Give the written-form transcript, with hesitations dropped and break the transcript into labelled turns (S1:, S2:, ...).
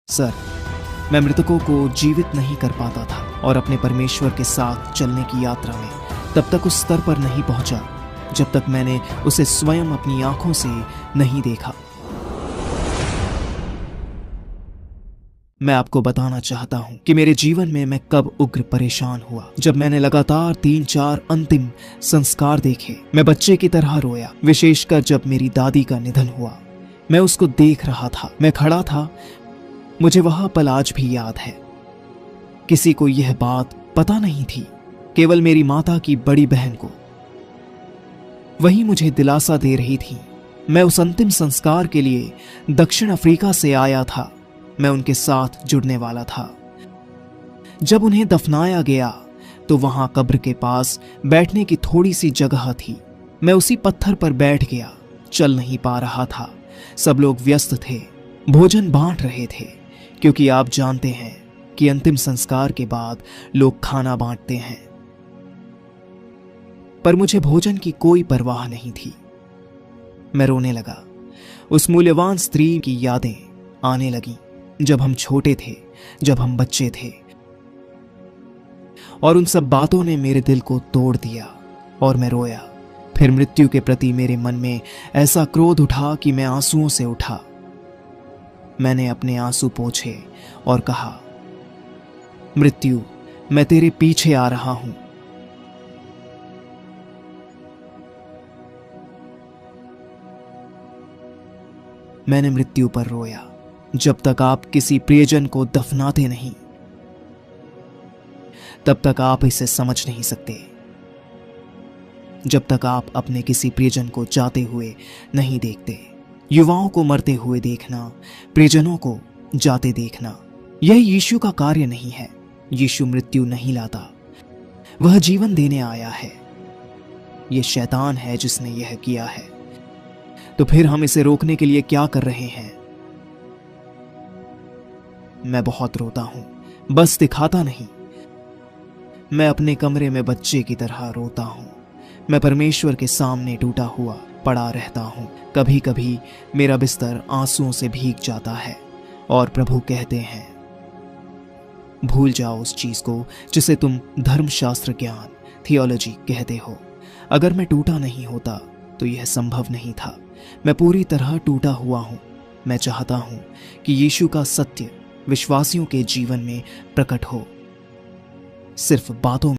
S1: Sir, मैं मृतकों को जीवित नहीं कर पाता था और अपने परमेश्वर के साथ चलने की यात्रा में तब तक उस स्तर पर नहीं पहुंचा जब तक मैंने उसे स्वयं अपनी आंखों से नहीं देखा। मैं आपको बताना चाहता हूं कि मेरे जीवन में मैं कब उग्र परेशान हुआ, जब मैंने लगातार 3-4 अंतिम संस्कार देखे। मैं बच्चे की तरह रोया, विशेषकर जब मेरी दादी का निधन हुआ। मैं उसको देख रहा था, मैं खड़ा था। मुझे वह पल आज भी याद है। किसी को यह बात पता नहीं थी, केवल मेरी माता की बड़ी बहन को। वही मुझे दिलासा दे रही थी। मैं उस अंतिम संस्कार के लिए दक्षिण अफ्रीका से आया था। मैं उनके साथ जुड़ने वाला था। जब उन्हें दफनाया गया तो वहां कब्र के पास बैठने की थोड़ी सी जगह थी। मैं उसी पत्थर पर बैठ गया। चल नहीं पा रहा था। सब लोग व्यस्त थे, भोजन बांट रहे थे, क्योंकि आप जानते हैं कि अंतिम संस्कार के बाद लोग खाना बांटते हैं। पर मुझे भोजन की कोई परवाह नहीं थी। मैं रोने लगा। उस मूल्यवान स्त्री की यादें आने लगी, जब हम छोटे थे, जब हम बच्चे थे। और उन सब बातों ने मेरे दिल को तोड़ दिया और मैं रोया। फिर मृत्यु के प्रति मेरे मन में ऐसा क्रोध उठा कि मैं आंसुओं से उठा। मैंने अपने आंसू पोंछे और कहा, मृत्यु, मैं तेरे पीछे आ रहा हूं। मैंने मृत्यु पर रोया। जब तक आप किसी प्रियजन को दफनाते नहीं, तब तक आप इसे समझ नहीं सकते। जब तक आप अपने किसी प्रियजन को जाते हुए नहीं देखते। युवाओं को मरते हुए देखना, प्रियजनों को जाते देखना, यह यीशु का कार्य नहीं है। यीशु मृत्यु नहीं लाता, वह जीवन देने आया है। यह शैतान है जिसने यह किया है। तो फिर हम इसे रोकने के लिए क्या कर रहे हैं? मैं बहुत रोता हूं, बस दिखाता नहीं। मैं अपने कमरे में बच्चे की तरह रोता हूं। मैं परमेश्वर के सामने टूटा हुआ पड़ा रहता हूं। कभी कभी मेरा बिस्तर आंसुओं से भीग जाता है और प्रभु कहते हैं, भूल जाओ उस चीज को जिसे तुम धर्मशास्त्र ज्ञान, थियोलॉजी कहते हो। अगर मैं टूटा नहीं होता तो यह संभव नहीं था। मैं पूरी तरह टूटा हुआ हूं। मैं चाहता हूं कि यीशु का सत्य विश्वासियों के जीवन में प्रकट हो, सिर्फ बातों में।